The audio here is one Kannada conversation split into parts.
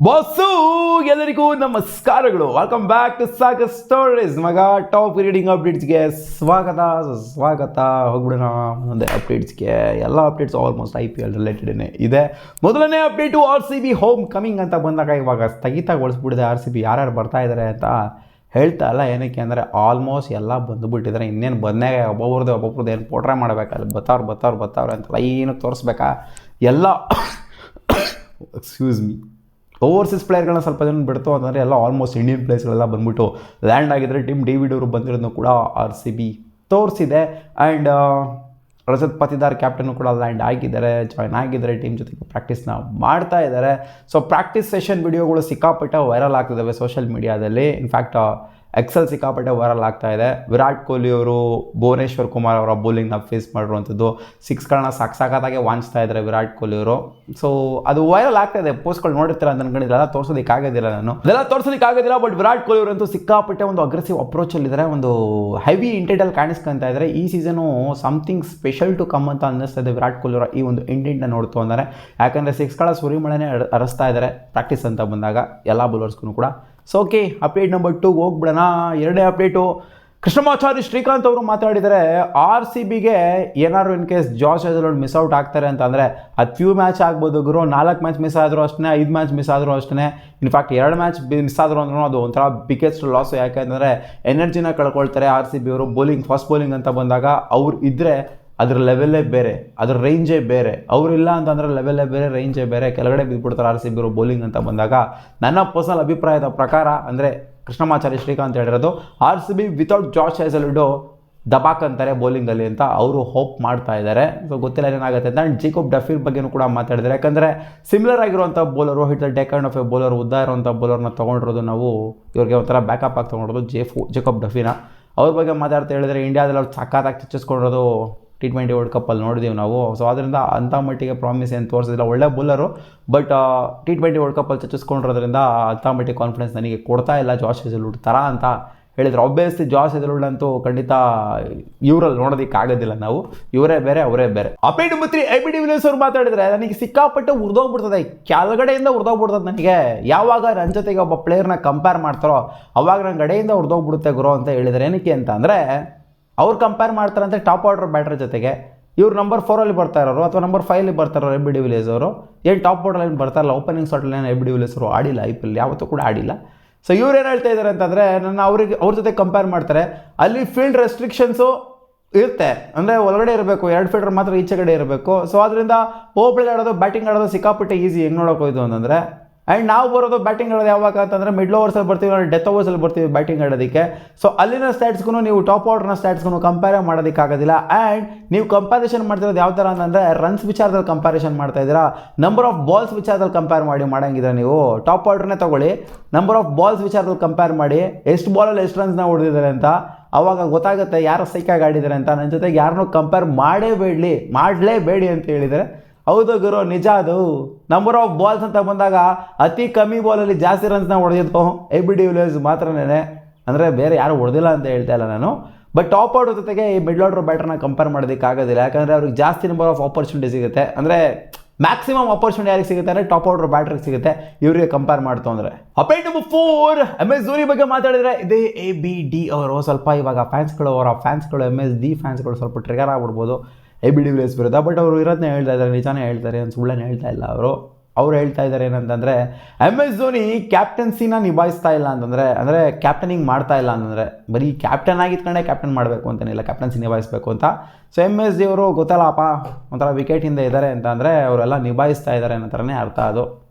ಬಾಸು ಎಲ್ಲರಿಗೂ ನಮಸ್ಕಾರಗಳು. Welcome back to Sagar stories. ಮಗ ಟಾಪ್ ರೀಡಿಂಗ್ ಅಪ್ಡೇಟ್ಸ್ಗೆ ಸ್ವಾಗತ. ಹೋಗ್ಬಿಡೋಣ ಒಂದೊಂದೇ ಅಪ್ಡೇಟ್ಸ್ಗೆ. ಎಲ್ಲ ಅಪ್ಡೇಟ್ಸ್ ಆಲ್ಮೋಸ್ಟ್ IPL ರಿಲೇಟೆಡೇ ಇದೆ. ಮೊದಲನೇ ಅಪ್ಡೇಟು RCB ಹೋಮ್ ಕಮಿಂಗ್ ಅಂತ ಬಂದಾಗ ಇವಾಗ ಸ್ಥಗಿತಗೊಳಿಸ್ಬಿಟ್ಟಿದೆ. RCB ಯಾರ್ಯಾರು ಬರ್ತಾ ಇದ್ದಾರೆ ಅಂತ ಹೇಳ್ತಾ ಇಲ್ಲ. ಏನಕ್ಕೆ ಅಂದರೆ ಆಲ್ಮೋಸ್ಟ್ ಎಲ್ಲ ಬಂದುಬಿಟ್ಟಿದ್ದಾರೆ. ಇನ್ನೇನು ಬಂದಾಗ ಒಬ್ಬೊಬ್ರದ್ದು ಏನು ಪೋಟ್ರೆ ಮಾಡಬೇಕಲ್ಲ, ಬತ್ತವ್ರೆ ಅಂತ ಏನು ತೋರಿಸ್ಬೇಕಾ ಎಲ್ಲ. Excuse me. ಓವರ್ಸೀಸ್ ಪ್ಲೇಯರ್ಗಳನ್ನ ಸ್ವಲ್ಪ ಜನ ಬಿಡ್ತು ಅಂತಂದರೆ ಎಲ್ಲ ಆಲ್ಮೋಸ್ಟ್ ಇಂಡಿಯನ್ ಪ್ಲೇಯರ್ಸ್ಗಳೆಲ್ಲ ಬಂದ್ಬಿಟ್ಟು ಲ್ಯಾಂಡ್ ಆಗಿದ್ದಾರೆ. ಟಿಮ್ ಡೇವಿಡ್ ಅವರು ಬಂದಿರೋದನ್ನು ಕೂಡ RCB ತೋರಿಸಿದೆ. ಆ್ಯಂಡ್ ರಜತ್ ಪತಿದಾರ್ ಕ್ಯಾಪ್ಟನ್ನು ಕೂಡ ಲ್ಯಾಂಡ್ ಆಗಿದ್ದಾರೆ, ಜಾಯ್ನ್ ಆಗಿದ್ದಾರೆ, ಟೀಮ್ ಜೊತೆಗೆ ಪ್ರಾಕ್ಟೀಸ್ನ ಮಾಡ್ತಾ ಇದ್ದಾರೆ. ಸೊ ಪ್ರಾಕ್ಟೀಸ್ ಸೆಷನ್ ವಿಡಿಯೋಗಳು ಸಿಕ್ಕಾಪಟ್ಟೆ ವೈರಲ್ ಆಗ್ತಿದ್ದಾವೆ ಸೋಷಿಯಲ್ ಮೀಡಿಯಾದಲ್ಲಿ. ಇನ್ಫ್ಯಾಕ್ಟ್ ಎಕ್ಸೆಲ್ ಸಿಕ್ಕಾಪಟ್ಟೆ ವೈರಲ್ ಆಗ್ತಾ ಇದೆ. ವಿರಾಟ್ ಕೊಹ್ಲಿ ಅವರು ಭುವನೇಶ್ವರ್ ಕುಮಾರ್ ಅವರ ಬೌಲಿಂಗ್ನ ಫೇಸ್ ಮಾಡಿರುವಂಥದ್ದು, ಸಿಕ್ಸ್ಗಳನ್ನ ಸಾಕಾಗಿ ವಾಂಚ್ತಾ ಇದ್ದಾರೆ ವಿರಾಟ್ ಕೊಹ್ಲಿ ಅವರು. ಸೊ ಅದು ವೈರಲ್ ಆಗ್ತಾ ಇದೆ. ಪೋಸ್ಟ್ಗಳು ನೋಡಿರ್ತೀರ ಅಂತ ಅನ್ಕೊಂಡಿದ್ರೆ ಎಲ್ಲ ತೋರಿಸೋದಕ್ಕಾಗೋದಿಲ್ಲ ನಾನು, ಅದೆಲ್ಲ ತೋರಿಸೋದಕ್ಕಾಗೋದಿಲ್ಲ. ಬಟ್ ವಿರಾಟ್ ಕೊಹ್ಲಿ ಅವರಂತೂ ಸಿಕ್ಕಾಪಟ್ಟೆ ಒಂದು ಅಗ್ರೆಸಿವ್ ಅಪ್ರೋಚಲ್ಲಿದ್ದಾರೆ, ಒಂದು ಹೆವಿ ಇಂಟೆಂಟಲ್ಲಿ ಕಾಣಿಸ್ಕೊತಾ ಇದ್ದಾರೆ. ಈ season something special to come ಅಂತ ಅನ್ನಿಸ್ತಾ ಇದೆ ವಿರಾಟ್ ಕೊಹ್ಲಿ ಅವರ ಈ ಒಂದು ಇಂಟೆಂಟ್ನ ನೋಡ್ತು ಅಂದರೆ. ಯಾಕಂದರೆ ಸಿಕ್ಸ್ಗಳ ಸುರಿಮಳೆನೇ ಹರಿಸ್ತಾ ಇದ್ದಾರೆ ಪ್ರಾಕ್ಟೀಸ್ ಅಂತ ಬಂದಾಗ ಎಲ್ಲ ಬೌಲರ್ಸ್ಗೂ ಕೂಡ. ಸೊ ಓಕೆ, ಅಪ್ಡೇಟ್ ನಂಬರ್ 2 ಹೋಗ್ಬಿಡೋಣ. ಎರಡನೇ ಅಪ್ಡೇಟು, ಕೃಷ್ಣಮಾಚಾರಿ ಶ್ರೀಕಾಂತ್ ಅವರು ಮಾತಾಡಿದರೆ RCBಗೆ ಏನಾದ್ರು ಇನ್ ಕೇಸ್ ಜಾಸ್ ಹೇಜಲ್ವುಡ್ ಮಿಸ್ ಔಟ್ ಆಗ್ತಾರೆ ಅಂತ ಅಂದರೆ ಅದು ಫ್ಯೂ ಮ್ಯಾಚ್ ಆಗ್ಬೋದು ಗುರು. 4 ಮ್ಯಾಚ್ ಮಿಸ್ ಆದರೂ ಅಷ್ಟೇ, 5 ಮ್ಯಾಚ್ ಮಿಸ್ ಆದರೂ ಅಷ್ಟೇ. ಇನ್ಫ್ಯಾಕ್ಟ್ 2 ಮ್ಯಾಚ್ ಮಿಸ್ ಆದರೂ ಅಂದ್ರೂ ಅದು ಒಂಥರ ಬಿಗ್ಗೆಸ್ಟ್ ಲಾಸು. ಯಾಕೆಂದರೆ ಎನರ್ಜಿನ ಕಳ್ಕೊಳ್ತಾರೆ RCB ಅವರು. ಫಾಸ್ಟ್ ಬೌಲಿಂಗ್ ಅಂತ ಬಂದಾಗ ಅವ್ರು ಇದ್ದರೆ ಅದ್ರ ಲೆವೆಲ್ಲೇ ಬೇರೆ, ಅದ್ರ ರೇಂಜೇ ಬೇರೆ. ಅವರಿಲ್ಲ ಅಂತಂದರೆ ಲೆವೆಲ್ಲೇ ಬೇರೆ, ರೇಂಜೇ ಬೇರೆ. ಕೆಳಗಡೆ ಬಿದ್ದುಬಿಡ್ತಾರೆ RCB ಅವರು ಬೌಲಿಂಗ್ ಅಂತ ಬಂದಾಗ. ನನ್ನ ಪರ್ಸನಲ್ ಅಭಿಪ್ರಾಯದ ಪ್ರಕಾರ ಅಂದರೆ ಕೃಷ್ಣಮಾಚಾರಿ ಶ್ರೀಕಾಂತ್ ಹೇಳಿರೋದು, RCB ವಿತೌಟ್ ಜಾಸ್ ಹೇಜಲ್ವುಡ್ ದಬಾಕ್ ಅಂತಾರೆ ಬೌಲಿಂಗಲ್ಲಿ ಅಂತ ಅವರು ಹೋಪ್ ಮಾಡ್ತಾ ಇದ್ದಾರೆ. ಸೊ ಗೊತ್ತಿಲ್ಲ ಏನಾಗುತ್ತೆ ಅಂತ. ಆ್ಯಂಡ್ ಜೇಕಬ್ ಡಫೀರ್ ಬಗ್ಗೆನೂ ಕೂಡ ಮಾತಾಡಿದ್ದಾರೆ. ಯಾಕಂದರೆ ಸಿಮಿಲರ್ ಆಗಿರುವಂಥ bowler, hit the deck kind of A bowler, ಉದ್ದ ಇರುವಂಥ ಬೌಲರ್ನ ತೊಗೊಂಡಿರೋದು ನಾವು. ಇವ್ರಿಗೆ ಒಂಥರ ಬ್ಯಾಕಪ್ ಆಗಿ ತೊಗೊಂಡಿರೋದು ಜೇಕಬ್ ಡಫೀನ. ಅವ್ರ ಬಗ್ಗೆ ಮಾತಾಡ್ತಾ ಹೇಳಿದರೆ ಇಂಡಿಯಾದಲ್ಲಿ ಅವ್ರು ಸಖತ್ತಾಗಿ ಚಚ್ಚಿಸ್ಕೊಂಡಿರೋದು T20 ವರ್ಲ್ಡ್ ಕಪ್ಪಲ್ಲಿ ನೋಡಿದ್ದೀವಿ ನಾವು. ಸೊ ಅದರಿಂದ ಅಂಥ ಮಟ್ಟಿಗೆ ಪ್ರಾಮಿಸ್ ಏನು ತೋರಿಸಿದಿಲ್ಲ. ಒಳ್ಳೆ ಬೌಲರು, ಬಟ್ T20 ವರ್ಲ್ಡ್ ಕಪ್ಪಲ್ಲಿ ಚಚ್ಚಿಸ್ಕೊಂಡಿರೋದ್ರಿಂದ ಅಂಥ ಮಟ್ಟಿಗೆ ಕಾನ್ಫಿಡೆನ್ಸ್ ನನಗೆ ಕೊಡ್ತಾ ಇಲ್ಲ ಜಾಸ್ ಹೇಜಲ್ವುಡ್ ಥರ ಅಂತ ಹೇಳಿದ್ರು. ಆಬ್ವಿಯಸ್ಲಿ ಜಾಸ್ ಹೇಜಲ್ವುಡ್ ಅಂತೂ ಖಂಡಿತ ಇವರಲ್ಲಿ ನೋಡೋದಕ್ಕೆ ಆಗೋದಿಲ್ಲ ನಾವು. ಇವರೇ ಬೇರೆ, ಅವರೇ ಬೇರೆ. Update number 3, AB de Villiers ಅವರು ಮಾತಾಡಿದರೆ ನನಗೆ ಸಿಕ್ಕಾಪಟ್ಟೆ ಉರ್ದೋಗ್ಬಿಡ್ತದೆ, ಕೆಳಗಡೆಯಿಂದ ಉರ್ದೋಗ್ಬಿಡ್ತದೆ ನನಗೆ. ಯಾವಾಗ ನನ್ನ ಜೊತೆಗೆ ಒಬ್ಬ ಪ್ಲೇಯರ್ನ ಕಂಪೇರ್ ಮಾಡ್ತಾರೋ ಅವಾಗ ನನ್ನ ಗಡೆಯಿಂದ ಉರ್ದೋಗ್ಬಿಡುತ್ತೆ ಗುರು ಅಂತ ಹೇಳಿದರೆ. ಏನಕ್ಕೆ ಅಂತ ಅಂದರೆ ಅವ್ರು ಕಂಪೇರ್ ಮಾಡ್ತಾರಂತೆ ಟಾಪ್ ಆರ್ಡರ್ ಬ್ಯಾಟರ್ ಜೊತೆಗೆ. ಇವ್ರು ನಂಬರ್ 4 ಬರ್ತಾ ಇರೋರು ಅಥವಾ ನಂಬರ್ 5 ಬರ್ತಾ ಇರೋರು AB de Villiers ಅವರು. ಏನು ಟಾಪ್ ಆರ್ಡರ್ ಏನು ಬರ್ತಾರಲ್ಲ, ಓಪನಿಂಗ್ ಸ್ಲಾಟಲ್ಲಿ ಏನು AB de Villiers ಅವರು ಆಡಿಲ್ಲ, IPL ಯಾವತ್ತೂ ಕೂಡ ಆಡಿಲ್ಲ. ಸೊ ಇವ್ರು ಏನು ಹೇಳ್ತಾ ಇದ್ದಾರೆ ಅಂತಂದರೆ, ನನ್ನ ಅವ್ರ ಜೊತೆ ಕಂಪೇರ್ ಮಾಡ್ತಾರೆ. ಅಲ್ಲಿ ಫೀಲ್ಡ್ ರೆಸ್ಟ್ರಿಕ್ಷನ್ಸು ಇರುತ್ತೆ, ಅಂದರೆ ಒಳಗಡೆ ಇರಬೇಕು, 2 ಫೀಲ್ಡರ್ ಮಾತ್ರ ಈಚೆ ಕಡೆ ಇರಬೇಕು. ಸೊ ಅದರಿಂದ ಓಪನ್ ಆಡೋದು, ಬ್ಯಾಟಿಂಗ್ ಆಡೋದು ಸಿಕ್ಕಾಪಟ್ಟೆ ಈಸಿ. ಹೆಂಗೆ ನೋಡೋಕೆ ಹೋಯ್ತು ಅಂತಂದರೆ, ಆ್ಯಂಡ್ ನಾವು ಬರೋದು ಬ್ಯಾಟಿಂಗ್ ಆಡೋದು ಯಾವಾಗ ಅಂತಂದರೆ ಮಿಡ್ಲ್ ಓವರ್ಸಲ್ಲಿ ಬರ್ತೀವಿ, ಡೆತ್ ಓವರ್ಸಲ್ಲಿ ಬರ್ತೀವಿ ಬ್ಯಾಟಿಂಗ್ ಆಡೋದಕ್ಕೆ. ಸೊ ಅಲ್ಲಿನ ಸ್ಟ್ಯಾಟ್ಸ್ಗೂ ನೀವು ಟಾಪ್ ಆರ್ಡರ್ನ ಸ್ಟ್ಯಾಟ್ಸ್ಗೂ ಕಂಪೇರ್ ಮಾಡೋದಕ್ಕಾಗೋದಿಲ್ಲ. ಆ್ಯಂಡ್ ನೀವು ಕಂಪ್ಯಾರಿಸನ್ ಮಾಡ್ತಿರೋದು ಯಾವ ಥರ ಅಂತಂದರೆ ರನ್ಸ್ ವಿಚಾರದಲ್ಲಿ ಕಂಪ್ಯಾರಿಸನ್ ಮಾಡ್ತಾ ಇದ್ದೀರಾ, ನಂಬರ್ ಆಫ್ ಬಾಲ್ಸ್ ವಿಚಾರದಲ್ಲಿ ಕಂಪೇರ್ ಮಾಡಂಗಿದ್ರೆ ನೀವು ಟಾಪ್ ಆರ್ಡರ್ನೇ ತೊಗೊಳ್ಳಿ. ನಂಬರ್ ಆಫ್ ಬಾಲ್ಸ್ ವಿಚಾರದಲ್ಲಿ ಕಂಪೇರ್ ಮಾಡಿ, ಎಷ್ಟು ಬಾಲಲ್ಲಿ ಎಷ್ಟು ರನ್ಸ್ನ ಹೊಡೆದಿದ್ದಾರೆ ಅಂತ ಆವಾಗ ಗೊತ್ತಾಗುತ್ತೆ ಯಾರು ಸೈಕಾಗಿ ಆಡಿದ್ದಾರೆ ಅಂತ. ನನ್ನ ಜೊತೆಗೆ ಯಾರನ್ನೂ ಕಂಪೇರ್ ಮಾಡಲೇಬೇಡಿ ಅಂತ ಹೇಳಿದರೆ ಹೌದು ಗುರು, ನಿಜ ಅದು. ನಂಬರ್ ಆಫ್ ಬಾಲ್ಸ್ ಅಂತ ಬಂದಾಗ ಅತಿ ಕಮ್ಮಿ ಬಾಲಲ್ಲಿ ಜಾಸ್ತಿ ರನ್ಸ್ನ ಹೊಡೆದಿದ್ದು AB de Villiers ಮಾತ್ರನೇ, ಅಂದರೆ ಬೇರೆ ಯಾರು ಹೊಡೆದಿಲ್ಲ ಅಂತ ಹೇಳ್ತಾ ಇಲ್ಲ ನಾನು. ಬಟ್ ಟಾಪ್ ಆರ್ಡರ್ ಜೊತೆಗೆ ಈ ಮಿಡ್ಲ್ ಆರ್ಡರ್ ಬ್ಯಾಟರ್ನ ಕಂಪೇರ್ ಮಾಡೋದಕ್ಕಾಗೋದಿಲ್ಲ. ಯಾಕಂದರೆ ಅವ್ರಿಗೆ ಜಾಸ್ತಿ ನಂಬರ್ ಆಫ್ ಆಪರ್ಚುನಿಟಿ ಸಿಗುತ್ತೆ, ಅಂದರೆ ಮ್ಯಾಕ್ಸಿಮಮ್ ಆಪರ್ಚುನಿಟಿ ಯಾರಿಗೆ ಸಿಗುತ್ತೆ ಅಂದರೆ ಟಾಪ್ ಆರ್ಡರ್ ಬ್ಯಾಟ್ರಿಗೆ ಸಿಗುತ್ತೆ ಇವರಿಗೆ ಕಂಪೇರ್ ಮಾಡ್ತು ಅಂದರೆ. ಅಪ್ಡೇಟ್ ನಂಬರ್ 4, MS ಧೋನಿ ಬಗ್ಗೆ ಮಾತಾಡಿದರೆ ಇದೇ ABD ಅವರು ಸ್ವಲ್ಪ ಇವಾಗ ಅವರ ಫ್ಯಾನ್ಸ್ಗಳು MSD ಫ್ಯಾನ್ಸ್ಗಳು ಸ್ವಲ್ಪ ಟ್ರಿಗರ್ ಆಗ್ಬಿಡ್ಬೋದು AB de Villiers ವಿರುದ್ಧ. ಬಟ್ ಅವರು ಇರೋದನ್ನೇ ಹೇಳ್ತಾ ಇದ್ದಾರೆ, ನಿಜಾನೇ ಹೇಳ್ತಾರೆ, ಒಂದು ಸುಳ್ಳೇನು ಹೇಳ್ತಾ ಇಲ್ಲ ಅವ್ರು ಹೇಳ್ತಾ ಇದ್ದಾರೆ ಏನಂತಂದರೆ, MS ಧೋನಿ ಕ್ಯಾಪ್ಟನ್ಸಿನ ನಿಭಾಯಿಸ್ತಾ ಇಲ್ಲ ಅಂತಂದರೆ, ಅಂದರೆ ಕ್ಯಾಪ್ಟನಿಂಗ್ ಮಾಡ್ತಾ ಇಲ್ಲ ಅಂತಂದರೆ, ಬರೀ ಕ್ಯಾಪ್ಟನ್ ಆಗಿದ್ಕೊಂಡೆ ಕ್ಯಾಪ್ಟನ್ ಮಾಡಬೇಕು ಅಂತೇನಿಲ್ಲ, ಕ್ಯಾಪ್ಟನ್ಸಿ ನಿಭಾಯಿಸಬೇಕು ಅಂತ. ಸೊ MSD ಅವರು ಗೊತ್ತಲ್ಲಪ್ಪ ಒಂಥರ ವಿಕೆಟಿಂದ ಇದ್ದಾರೆ ಅಂತ ಅಂದರೆ ಅವರೆಲ್ಲ ನಿಭಾಯಿಸ್ತಾ ಇದ್ದಾರೆ ಅನ್ನೋ ಥರನೇ ಅರ್ಥ. ಅದು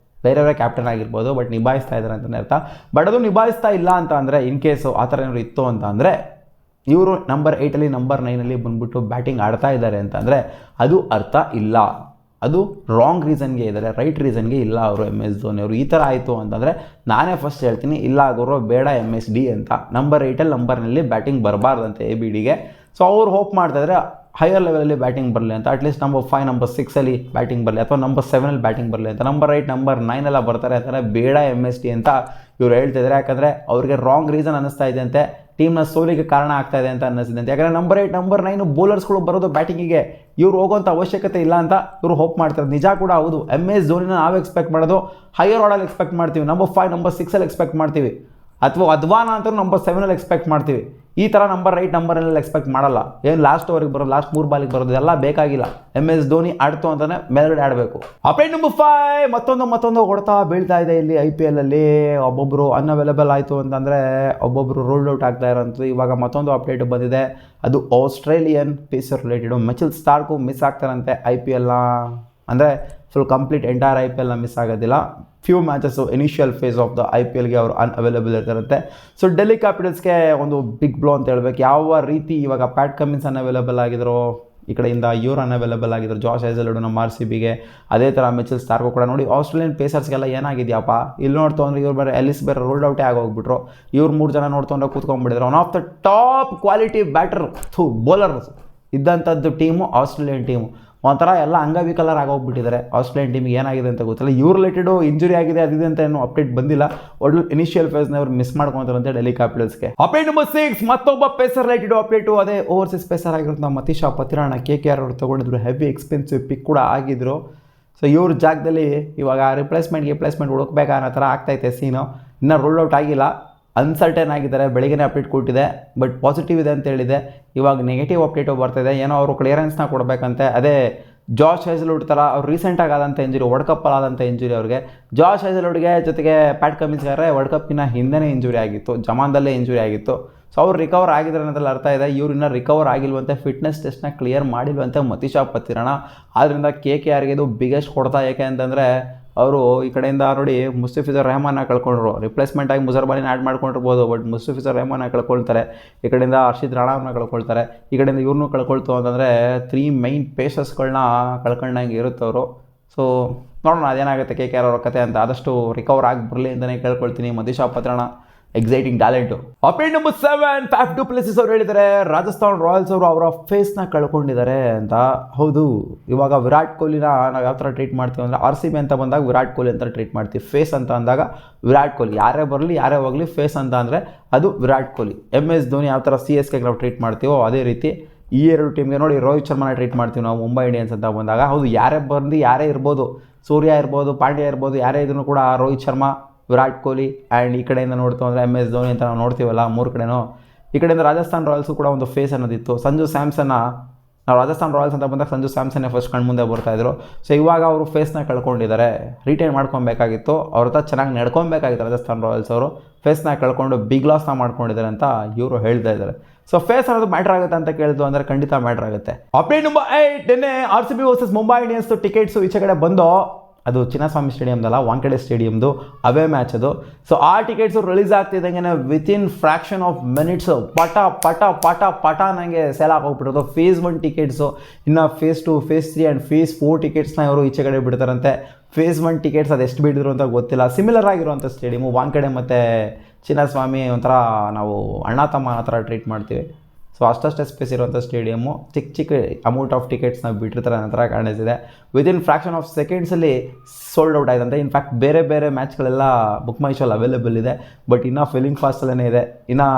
ಬೇರೆಯವರೇ ಕ್ಯಾಪ್ಟನ್ ಆಗಿರ್ಬೋದು, ಬಟ್ ನಿಭಾಯಿಸ್ತಾ ಇದ್ದಾರೆ ಅಂತಲೇ ಅರ್ಥ. ಬಟ್ ಅದು ನಿಭಾಯಿಸ್ತಾ ಇಲ್ಲ ಅಂತ ಅಂದರೆ ಇನ್ ಕೇಸು ಆ ಥರ ಏನಾದ್ರು ಇತ್ತು ಅಂತ ಅಂದರೆ ಇವರು ನಂಬರ್ 8 ನಂಬರ್ 9 ಬಂದುಬಿಟ್ಟು ಬ್ಯಾಟಿಂಗ್ ಆಡ್ತಾ ಇದ್ದಾರೆ ಅಂತಂದರೆ ಅದು ಅರ್ಥ ಇಲ್ಲ. ಅದು ರಾಂಗ್ ರೀಸನ್ಗೆ ಇದ್ದಾರೆ, ರೈಟ್ ರೀಸನ್ಗೆ ಇಲ್ಲ ಅವರು. MS ಧೋನಿ ಅವರು ಈ ಥರ ಆಯಿತು ಅಂತಂದರೆ ನಾನೇ ಫಸ್ಟ್ ಹೇಳ್ತೀನಿ, ಇಲ್ಲ ಆಗೋರು ಬೇಡ MSD ಅಂತ. ನಂಬರ್ 8 ನಂಬರ್ 9 ಬ್ಯಾಟಿಂಗ್ ಬರಬಾರ್ದಂತೆ ABDಗೆ. ಸೊ ಅವ್ರು ಹೋಪ್ ಮಾಡ್ತಾಯಿದ್ರೆ ಹೈಯರ್ ಲೆವೆಲಲ್ಲಿ ಬ್ಯಾಟಿಂಗ್ ಬರಲಿ ಅಂತ. ಅಟ್ಲೀಸ್ಟ್ ನಂಬರ್ 5 ನಂಬರ್ 6 ಬ್ಯಾಟಿಂಗ್ ಬರಲಿ, ಅಥವಾ ನಂಬರ್ 7 ಬ್ಯಾಟಿಂಗ್ ಬರಲಿ ಅಂತ. ನಂಬರ್ 8 ನಂಬರ್ 9 ಬರ್ತಾರೆ ಅಂತಾರೆ, ಬೇಡ MSD ಅಂತ ಇವ್ರು ಹೇಳ್ತಿದ್ದಾರೆ. ಯಾಕಂದರೆ ಅವ್ರಿಗೆ ರಾಂಗ್ ರೀಸನ್ ಅನ್ನಿಸ್ತಾ ಇದೆ ಅಂತೆ. ಟೀಮ್ನ ಸೋಲಿಗೆ ಕಾರಣ ಆಗ್ತಾ ಇದೆ ಅಂತ ಅನ್ನಿಸಿದೆ ಅಂತ. ಯಾಕಂದರೆ ನಂಬರ್ 8 ನಂಬರ್ 9 ಬೌಲರ್ಸ್ಗಳು ಬರೋದು ಬ್ಯಾಟಿಂಗಿಗೆ, ಇವ್ರು ಹೋಗೋಂಥ ಅವಶ್ಯಕತೆ ಇಲ್ಲ ಅಂತ ಇವರು ಹೋಪ್ ಮಾಡ್ತಾರೆ. ನಿಜ ಕೂಡ ಹೌದು. MS ಧೋನಿನ ನಾವು ಎಕ್ಸ್ಪೆಕ್ಟ್ ಮಾಡೋದು ಹೈಯರ್ ಆರ್ಡಲ್ಲಿ ಎಕ್ಸ್ಪೆಕ್ಟ್ ಮಾಡ್ತೀವಿ, ನಂಬರ್ 5 ನಂಬರ್ 6 ಎಕ್ಸ್ಪೆಕ್ಟ್ ಮಾಡ್ತೀವಿ, ಅಥವಾ ಅದ್ವಾನ ಅಂತ ನಂಬರ್ 7 ಎಕ್ಸ್ಪೆಕ್ಟ್ ಮಾಡ್ತೀವಿ. ಈ ಥರ ನಂಬರ್ 8 ನಂಬರಲ್ಲಿ ಎಕ್ಸ್ಪೆಕ್ಟ್ ಮಾಡಲ್ಲ. ಏನು ಲಾಸ್ಟ್ ಓವರಿಗೆ ಬರೋದು, ಲಾಸ್ಟ್ 3 ಬಾಲಿಗೆ ಬರೋದು ಎಲ್ಲ ಬೇಕಾಗಿಲ್ಲ. MS ಧೋನಿ ಆಡ್ತು ಅಂತಲೇ ಮೇಲ್ಗಡೆ ಆಡಬೇಕು. ಅಪ್ಡೇಟ್ ನಂಬರ್ 5 ಮತ್ತೊಂದು ಹೊಡ್ತಾ ಬೀಳ್ತಾ ಇದೆ ಇಲ್ಲಿ IPL ಅಲ್ಲಿ. ಒಬ್ಬೊಬ್ಬರು ಅನ್ಅವೈಲೇಬಲ್ ಆಯಿತು ಅಂತಂದರೆ ಒಬ್ಬೊಬ್ಬರು ರೂಲ್ಡ್ ಔಟ್ ಆಗ್ತಾ ಇರೋಂಥದ್ದು. ಇವಾಗ ಮತ್ತೊಂದು ಅಪ್ಡೇಟ್ ಬಂದಿದೆ, ಅದು ಆಸ್ಟ್ರೇಲಿಯನ್ ಪೇಸರ್ ರಿಲೇಟೆಡು. ಮಿಚೆಲ್ ಸ್ಟಾರ್ಕು ಮಿಸ್ ಆಗ್ತಾರಂತೆ IPLನ, ಅಂದರೆ ಫುಲ್ ಕಂಪ್ಲೀಟ್ ಎಂಟೈರ್ IPLನ ಮಿಸ್ ಆಗೋದಿಲ್ಲ. Few matches initial phase of the IPLಗೆ ಅವರು ಅನ್ಅವೈಲೇಬಲ್ ಇರ್ತಾರಂತೆ. ಸೊ ಡೆಲ್ಲಿ ಕ್ಯಾಪಿಟಲ್ಸ್ಗೆ ಒಂದು ಬಿಗ್ ಬ್ಲೋ ಅಂತ ಹೇಳ್ಬೇಕು. ಯಾವ ರೀತಿ ಇವಾಗ ಪ್ಯಾಟ್ ಕಮಿನ್ಸ್ ಅನ್ಅವೈಲೇಬಲ್ ಆಗಿದ್ರು, ಈ ಕಡೆಯಿಂದ ಇವ್ರು ಅನ್ಅವೈಲೇಬಲ್ ಆಗಿದ್ರು, ಜಾಶ್ ಹ್ಯಾಜಲ್ವುಡ್ ನಮ್ಮ RCBಗೆ, ಅದೇ ಥರ ಮಿಚೆಲ್ ಸ್ಟಾರ್ಕು ಕೂಡ. ನೋಡಿ ಆಸ್ಟ್ರೇಲಿಯನ್ ಪೇಸರ್ಸ್ಗೆಲ್ಲ ಏನಾಗಿದೆಯಪ್ಪ, ಇಲ್ಲಿ ನೋಡ್ತು ಅಂದರೆ ಇವ್ರು ಬೇರೆ ಎಲಿಸ್ ಬೇರೆ ರೂಲ್ಡ್ ಔಟೇ ಆಗೋಗ್ಬಿಟ್ರು. ಇವ್ರು 3 ಜನ ನೋಡ್ತೊಂಡ್ರೆ ಕೂತ್ಕೊಂಡ್ಬಿಟ್ಟಿದ್ರು. One of the top quality batter bowlers ಇದ್ದಂಥದ್ದು ಟೀಮು ಆಸ್ಟ್ರೇಲಿಯನ್ ಟೀಮು. ಒಂಥರ ಎಲ್ಲ ಅಂಗವಿಕಲರ್ ಆಗೋಗ್ಬಿಟ್ಟಿದ್ದಾರೆ. ಆಸ್ಟ್ರೇಲಿಯನ್ ಟೀಮಿಗೆ ಏನಾಗಿದೆ ಅಂತ ಗೊತ್ತಿಲ್ಲ. ಇವ್ರು ರಿಲೇಟೆಡು ಇಂಜುರಿ ಆಗಿದೆ ಅದಿದೆ ಅಂತ ಏನು ಅಪ್ಡೇಟ್ ಬಂದಿಲ್ಲ. ಒಳ್ಳೆ ಇನಿಷಿಯಲ್ ಫೇಸ್ನ ಅವ್ರು ಮಿಸ್ ಮಾಡ್ಕೊತಾರಂತೆ ಡೆಲ್ಲಿ ಕ್ಯಾಪಿಟಲ್ಸ್ಗೆ. ಅಪ್ಡೇಟ್ ನಂಬರ್ 6 ಮತ್ತೊಬ್ಬ ಪೇಸರ್ ರಿಲೇಟೆಡ್ ಅಪ್ಡೇಟು. ಅದೇ ಓವರ್ಸೀಸ್ ಪೇಸರ್ ಆಗಿರೋದು ನಮ್ಮ ಮತೀಶಾ ಪತಿರಾಣ. KKR ಅವರು ತೊಗೊಂಡಿದ್ರು, ಹೆವಿ ಎಕ್ಸ್ಪೆನ್ಸಿವ್ ಪಿಕ್ ಕೂಡ ಆಗಿದ್ರು. ಸೊ ಇವ್ರ ಜಾಗದಲ್ಲಿ ಇವಾಗ ರಿಪ್ಲೇಸ್ಮೆಂಟ್ ಹುಡುಕ್ಬೇಕಾ ಅನ್ನೋ ಥರ ಆಗ್ತೈತೆ ಸೀನು. ಇನ್ನೂ ರೂಲ್ಡ್ ಔಟ್ ಆಗಿಲ್ಲ, ಅನ್ಸರ್ಟನ್ ಆಗಿದ್ದಾರೆ. ಬೆಳಗ್ಗೆ ಅಪ್ಡೇಟ್ ಕೊಟ್ಟಿದೆ, ಬಟ್ ಪಾಸಿಟಿವ್ ಇದೆ ಅಂತ ಹೇಳಿದೆ. ಇವಾಗ ನೆಗೆಟಿವ್ ಅಪ್ಡೇಟು ಬರ್ತಾಯಿದೆ, ಏನೋ ಅವರು ಕ್ಲಿಯರೆನ್ಸ್ನ ಕೊಡಬೇಕಂತೆ. ಅದೇ ಜಾಶ್ ಹ್ಯಾಜಲ್ವುಡ್ ಥರ ಅವ್ರು ರೀಸೆಂಟಾಗಿ ಆದಂಥ ಇಂಜುರಿ, ವರ್ಲ್ಡ್ ಕಪ್ಪಲ್ಲಿ ಆದಂಥ ಇಂಜುರಿ ಅವ್ರಿಗೆ. ಜಾಶ್ ಹ್ಯಾಜಲ್ವುಡ್ಗೆ ಜೊತೆಗೆ ಪ್ಯಾಟ್ ಕಮಿನ್ಸ್ಗಾರೆ ವರ್ಲ್ಡ್ ಕಪ್ಪಿನ ಹಿಂದೆನೇ ಇಂಜುರಿ ಆಗಿತ್ತು, ಜಮಾನ್ದಲ್ಲೇ ಇಂಜುರಿ ಆಗಿತ್ತು. ಸೊ ಅವ್ರು ರಿಕವರ್ ಆಗಿದ್ದಾರೆ ಅನ್ನೋದ್ರಲ್ಲಿ ಅರ್ಥ ಇದೆ. ಇವ್ರು ಇನ್ನೂ ರಿಕವರ್ ಆಗಿಲ್ವಂತೆ, ಫಿಟ್ನೆಸ್ ಟೆಸ್ಟ್ನ ಕ್ಲಿಯರ್ ಮಾಡಿಲ್ವಂತೆ ಮತೀಶಾ ಪತಿರಾಣ. ಆದ್ದರಿಂದ KKRಗೆ ಇದು ಬಿಗ್ಗೆಸ್ಟ್ ಕೊಡ್ತಾ. ಏಕೆ ಅಂತಂದರೆ ಅವರು ಈ ಕಡೆಯಿಂದ ನೋಡಿ ಮುಸ್ತಫಿಜುರ್ ರೆಹಮಾನ್ನ ಕಳ್ಕೊಂಡ್ರು, ರಿಪ್ಲೇಸ್ಮೆಂಟಾಗಿ ಮುಜರ್ಬಾಲಿನ ಆ್ಯಡ್ ಮಾಡ್ಕೊಂಡಿರ್ಬೋದು, ಬಟ್ ಮುಸ್ತಫಿಜುರ್ ರೆಹಮಾನ್ನ ಕಳ್ಕೊಳ್ತಾರೆ. ಈ ಕಡೆಯಿಂದ ಹರ್ಷಿತ್ ರಾಣಾವ್ರನ್ನ ಕಳ್ಕೊಳ್ತಾರೆ. ಈ ಕಡೆಯಿಂದ ಇವ್ರನ್ನೂ ಕಳ್ಕೊಳ್ತು ಅಂತಂದರೆ 3 ಮೈನ್ ಪೇಸರ್ಸ್ಗಳನ್ನ ಕಳ್ಕೊಂಡಂಗೆ ಇರುತ್ತೆ ಅವರು. ಸೊ ನೋಡೋಣ ಅದೇನಾಗುತ್ತೆ KKR ಅವರ ಕತೆ ಅಂತ. ಆದಷ್ಟು ರಿಕವರ್ ಆಗಿ ಬರಲಿ ಅಂತಲೇ ಕೇಳ್ಕೊಳ್ತೀನಿ. Matheesha Pathirana exciting talent. Update number 7 Faf du Plessis ಅವರು ಹೇಳಿದ್ದಾರೆ, ರಾಜಸ್ಥಾನ್ ರಾಯಲ್ಸ್ ಅವರು ಅವರ ಫೇಸ್ನ ಕಳ್ಕೊಂಡಿದ್ದಾರೆ ಅಂತ. ಹೌದು, ಇವಾಗ ವಿರಾಟ್ ಕೊಹ್ಲಿನ ನಾವು ಯಾವ ಥರ ಟ್ರೀಟ್ ಮಾಡ್ತೀವಿ ಅಂದರೆ, RCB ಅಂತ ಬಂದಾಗ ವಿರಾಟ್ ಕೊಹ್ಲಿ ಅಂತ ಟ್ರೀಟ್ ಮಾಡ್ತೀವಿ. ಫೇಸ್ ಅಂತ ಅಂದಾಗ ವಿರಾಟ್ ಕೊಹ್ಲಿ, ಯಾರೇ ಬರಲಿ ಯಾರೇ ಹೋಗಲಿ ಫೇಸ್ ಅಂತ ಅಂದರೆ ಅದು ವಿರಾಟ್ ಕೊಹ್ಲಿ. MS ಧೋನಿ ಯಾವ ಥರ CSKಗೆ ನಾವು ಟ್ರೀಟ್ ಮಾಡ್ತೀವೋ ಅದೇ ರೀತಿ ಈ ಎರಡು ಟೀಮ್ಗೆ ನೋಡಿ ರೋಹಿತ್ ಶರ್ಮಾನ ಟ್ರೀಟ್ ಮಾಡ್ತೀವಿ ನಾವು ಮುಂಬೈ ಇಂಡಿಯನ್ಸ್ ಅಂತ ಬಂದಾಗ. ಹೌದು, ಯಾರೇ ಬಂದು ಯಾರೇ ಇರ್ಬೋದು, ಸೂರ್ಯ ಇರ್ಬೋದು, ಪಾಂಡ್ಯ ಇರ್ಬೋದು, ಯಾರೇ ಇದ್ರೂ ಕೂಡ ರೋಹಿತ್ ಶರ್ಮಾ, ವಿರಾಟ್ ಕೊಹ್ಲಿ ಆ್ಯಂಡ್ ಈ ಕಡೆಯಿಂದ ನೋಡ್ತು ಅಂದರೆ MS ಧೋನಿ ಅಂತ ನಾವು ನೋಡ್ತೀವಲ್ಲ 3 ಕಡೆನೂ. ಈ ಕಡೆಯಿಂದ ರಾಜಸ್ಥಾನ್ ರಾಯಲ್ಸು ಕೂಡ ಒಂದು ಫೇಸ್ ಅನ್ನೋದಿತ್ತು. ಸಂಜು ಸ್ಯಾಮ್ಸನ್ನ ನಾವು ರಾಜಸ್ಥಾನ್ ರಾಯಲ್ಸ್ ಅಂತ ಬಂದಾಗ ಸಂಜು ಸ್ಯಾಮ್ಸನ್ನೇ ಫಸ್ಟ್ ಕಣ್ಮುಂದೆ ಬರ್ತಾಯಿದ್ರು. ಸೊ ಇವಾಗ ಅವರು ಫೇಸ್ನ ಕಳ್ಕೊಂಡಿದ್ದಾರೆ, ರಿಟೈನ್ ಮಾಡ್ಕೊಬೇಕಾಗಿತ್ತು. ಅವ್ರ ಹತ್ರ ಚೆನ್ನಾಗಿ ನಡ್ಕೊಬೇಕಾಗಿತ್ತು ರಾಜಸ್ಥಾನ್ ರಾಯಲ್ಸ್ ಅವರು. ಫೇಸ್ನ ಕಳ್ಕೊಂಡು ಬಿಗ್ ಲಾಸ್ನ ಮಾಡ್ಕೊಂಡಿದ್ದಾರೆ ಅಂತ ಇವರು ಹೇಳ್ತಾ ಇದ್ದಾರೆ. ಸೊ ಫೇಸ್ ಅನ್ನೋದು ಮ್ಯಾಟ್ರ್ ಆಗುತ್ತೆ ಅಂತ ಕೇಳಿದ್ರು ಅಂದರೆ ಖಂಡಿತ ಮ್ಯಾಟ್ರ್ ಆಗುತ್ತೆ. ಅಪ್ಡೇಟ್ ನಂಬರ್ 8 ನಿನ್ನೆ RCB versus Mumbai Indians tickets ಈಚೆ ಕಡೆ ಬಂದು, ಅದು ಚಿನ್ನಸ್ವಾಮಿ ಸ್ಟೇಡಿಯಮ್ದಲ್ಲ, ವಾಂಖೆಡೆ ಸ್ಟೇಡಿಯಮ್ದು ಅವೇ ಮ್ಯಾಚ್ ಅದು. ಸೊ ಆ ಟಿಕೆಟ್ಸು ರಿಲೀಸ್ ಆಗ್ತಿದ್ದಂಗೆ ವಿತಿನ್ ಫ್ರ್ಯಾಕ್ಷನ್ ಆಫ್ ಮಿನಿಟ್ಸು ಪಟ ಪಟ ಪಟ ಪಟ ನನಗೆ ಸೇಲ್ ಆಗೋಗ್ಬಿಟ್ಟಿರೋದು. ಫೇಸ್ 1 ಟಿಕೆಟ್ಸು, ಇನ್ನು ಫೇಸ್ 2, ಫೇಸ್ 3 ಆ್ಯಂಡ್ ಫೇಸ್ 4 ಟಿಕೆಟ್ಸ್ನ ಇವರು ಈಚೆ ಕಡೆ ಬಿಡ್ತಾರಂತೆ. ಫೇಸ್ 1 ಟಿಕೆಟ್ಸ್ ಅದು ಎಷ್ಟು ಬಿಟ್ಟಿದ್ರು ಅಂತ ಗೊತ್ತಿಲ್ಲ. ಸಿಮಿಲರ್ ಆಗಿರುವಂಥ ಸ್ಟೇಡಿಯಮು ವಾಂಖೆಡೆ ಮತ್ತು ಚಿನ್ನಸ್ವಾಮಿ ಒಂಥರ ನಾವು ಅಣ್ಣ ತಮ್ಮ ಆ ಥರ ಟ್ರೀಟ್ ಮಾಡ್ತೀವಿ. ಸೊ ಅಷ್ಟಷ್ಟೇ ಸ್ಪೇಸ್ ಇರುವಂಥ ಸ್ಟೇಡಿಯಮ್ಮು, ಚಿಕ್ಕ ಅಮೌಂಟ್ ಆಫ್ ಟಿಕೆಟ್ಸ್ನ ಬಿಟ್ಟಿರ್ತಾರೆ ನಂತರ ಕಾಣಿಸಿದೆ. ವಿತಿನ್ ಫ್ರ್ಯಾಕ್ಷನ್ ಆಫ್ ಸೆಕೆಂಡ್ಸಲ್ಲಿ ಸೋಲ್ಡ್ ಔಟ್ ಆಯ್ತಂತೆ. ಇನ್ಫ್ಯಾಕ್ಟ್ ಬೇರೆ ಮ್ಯಾಚ್ಗಳೆಲ್ಲ ಬುಕ್ ಮೈ ಶೋಲ್ಲಿ ಅವೈಲೇಬಲ್ ಇದೆ, ಬಟ್ ಇನ್ನೂ ಫಿಲ್ಲಿಂಗ್ ಫಾಸ್ಟಲ್ಲೇ ಇದೆ, ಇನ್ನೂ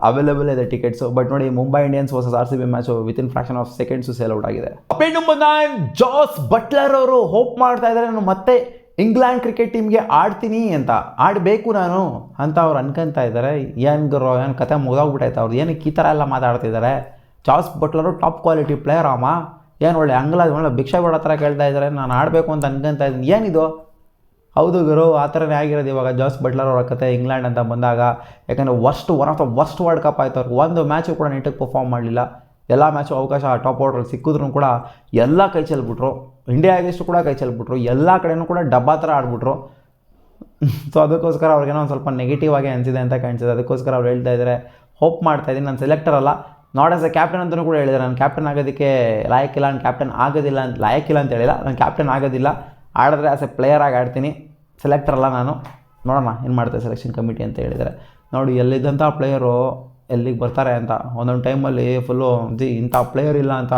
ಅವೈಲೇಬಲ್ ಇದೆ ಟಿಕೆಟ್ಸು. ಬಟ್ ನೋಡಿ Mumbai Indians versus RCB match within fraction of seconds sale out ಆಗಿದೆ. ಅಪ್ಡೇಟ್ ನಂಬರ್ 9 ಜಾಸ್ ಬಟ್ಲರ್ ಅವರು ಹೋಪ್ ಮಾಡ್ತಾ ಇದ್ದಾರೆ, ನಾನು ಮತ್ತೆ ಇಂಗ್ಲೆಂಡ್ ಕ್ರಿಕೆಟ್ ಟೀಮ್ಗೆ ಆಡ್ತೀನಿ ಅಂತ, ಆಡಬೇಕು ನಾನು ಅಂತ ಅವ್ರು ಅನ್ಕೊತಾ ಇದ್ದಾರೆ. ಏನು ಕತೆ ಮುಗಿದೋಗ್ಬಿಟ್ಟೈತೆ ಅವ್ರು, ಏನಕ್ಕೆ ಈ ಥರ ಎಲ್ಲ ಮಾತಾಡ್ತಿದ್ದಾರೆ. ಜಾಸ್ ಬಟ್ಲರು ಟಾಪ್ ಕ್ವಾಲಿಟಿ ಪ್ಲೇಯರ್ ಅಮ್ಮ, ಏನು ಒಳ್ಳೆ ಒಳ್ಳೆ ಭಿಕ್ಷೆ ಬೇಡ ಥರ ಕೇಳ್ತಾ ಇದ್ದಾರೆ. ನಾನು ಆಡಬೇಕು ಅಂತ ಅನ್ಕೊತಾ ಇದ್ದೀನಿ, ಏನಿದು? ಹೌದು ಗುರು, ಆ ಥರನೇ ಆಗಿರೋದು ಇವಾಗ ಜಾಸ್ ಬಟ್ಲರ್ ಅವರ ಕತೆ ಇಂಗ್ಲೆಂಡ್ ಅಂತ ಬಂದಾಗ. ಯಾಕಂದರೆ one of the worst world cup ಆಯ್ತು ಅವ್ರಿಗೆ. ಒಂದು ಮ್ಯಾಚು ಕೂಡ ನೀಟಾಗಿ ಪರ್ಫಾರ್ಮ್ ಮಾಡಲಿಲ್ಲ. ಎಲ್ಲ ಮ್ಯಾಚು ಅವಕಾಶ ಟಾಪ್ ಆರ್ಡ್ರಲ್ಲಿ ಸಿಕ್ಕಿದ್ರು ಕೂಡ ಎಲ್ಲ ಕೈ ಚೆಲ್ಬಿಟ್ರು. ಇಂಡಿಯಾ ಆಗಿಷ್ಟು ಕೂಡ ಕೈ ಚೆಲ್ಬಿಟ್ರು. ಎಲ್ಲ ಕಡೆಯೂ ಕೂಡ ಡಬ್ಬಾ ಥರ ಆಡ್ಬಿಟ್ರು. ಸೊ ಅದಕ್ಕೋಸ್ಕರ ಅವ್ರಿಗೇನೋ ಒಂದು ಸ್ವಲ್ಪ ನೆಗೆಟಿವ್ ಆಗಿ ಅನಿಸಿದೆ ಅಂತ ಕಾಣಿಸಿದೆ. ಅದಕ್ಕೋಸ್ಕರ ಅವ್ರು ಹೇಳ್ತಾ ಇದ್ದಾರೆ, ಹೋಪ್ ಮಾಡ್ತಾಯಿದ್ದೀನಿ, ನಾನು ಸೆಲೆಕ್ಟರ್ ಅಲ್ಲ, ನಾಟ್ ಆಸ್ ಎ ಕ್ಯಾಪ್ಟನ್ ಅಂತಲೂ ಕೂಡ ಹೇಳಿದ್ದಾರೆ. ನಾನು ಕ್ಯಾಪ್ಟನ್ ಆಗೋದಕ್ಕೆ ಲಾಯಕ್ಕಿಲ್ಲ, ನಾನು ಕ್ಯಾಪ್ಟನ್ ಆಗೋದಿಲ್ಲ ಅಂತ ಲಾಯಕ್ಕಿಲ್ಲ ಅಂತ ಹೇಳಿಲ್ಲ, ನಾನು ಕ್ಯಾಪ್ಟನ್ ಆಗೋದಿಲ್ಲ, ಆಡಿದ್ರೆ ಆಸ್ ಎ ಪ್ಲೇಯರ್ ಆಗಿ ಆಡ್ತೀನಿ, ಸೆಲೆಕ್ಟರ್ ಅಲ್ಲ ನಾನು, ನೋಡೋಣ ಏನು ಮಾಡ್ತಾರೆ ಸೆಲೆಕ್ಷನ್ ಕಮಿಟಿ ಅಂತ ಹೇಳಿದ್ದಾರೆ. ನೋಡಿ ಎಲ್ಲಿದ್ದಂಥ ಪ್ಲೇಯರು ಎಲ್ಲಿಗೆ ಬರ್ತಾರೆ ಅಂತ ಒಂದೊಂದು ಟೈಮಲ್ಲಿ ಫುಲ್ಲು ಇಂಥ ಪ್ಲೇಯರ್ ಇಲ್ಲ ಅಂತ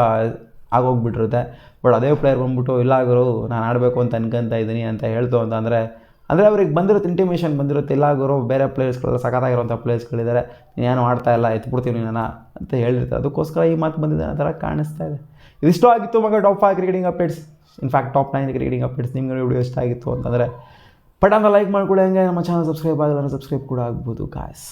ಆಗೋಗ್ಬಿಟ್ಟಿರುತ್ತೆ. ಬಟ್ ಅದೇ ಪ್ಲೇಯರ್ ಬಂದ್ಬಿಟ್ಟು ಇಲ್ಲ ಗುರು ನಾನು ಆಡಬೇಕು ಅಂತ ಅನ್ಕೊತಾ ಇದ್ದೀನಿ ಅಂತ ಹೇಳ್ತು ಅಂತಂದರೆ ಅಂದರೆ ಅವ್ರಿಗೆ ಬಂದಿರುತ್ತೆ ಇಂಟಿಮೇಷನ್ ಬಂದಿರುತ್ತೆ, ಇಲ್ಲ ಗುರು ಬೇರೆ ಪ್ಲೇಯರ್ಸ್ಗಳೆಲ್ಲ ಸಖತ್ತಾಗಿರೋಂಥ ಪ್ಲೇಯರ್ಸ್ಗಳಿದ್ದಾರೆ, ನೀನೇನು ಆಡ್ತಾ ಇಲ್ಲ, ಎತ್ಬಿಡ್ತೀವಿ ನೀನು ಅಂತ ಹೇಳಿರ್ತಾರೆ. ಅದಕ್ಕೋಸ್ಕರ ಈ ಮಾತು ಬಂದಿದೆ ಆ ಥರ ಕಾಣಿಸ್ತಾ ಇದೆ. ಇದಿಷ್ಟು ಆಗಿತ್ತು ಮಗ top 5 cricketing updates, in fact top 9 cricketing updates. ನಿಮ್ಗೆ ವಿಡಿಯೋ ಇಷ್ಟ ಆಗಿತ್ತು ಅಂತಂದರೆ ಬಟನ್ನ ಲೈಕ್ ಮಾಡ್ಕೊಳ್ಳಿ, ಹಂಗೆ ನಮ್ಮ ಚಾನಲ್ ಸಬ್ಸ್ಕ್ರೈಬ್ ಆಗಿಲ್ಲ ಸಬ್ಸ್ಕ್ರೈಬ್ ಕೂಡ ಆಗ್ಬೋದು ಗಾಯ್ಸ್.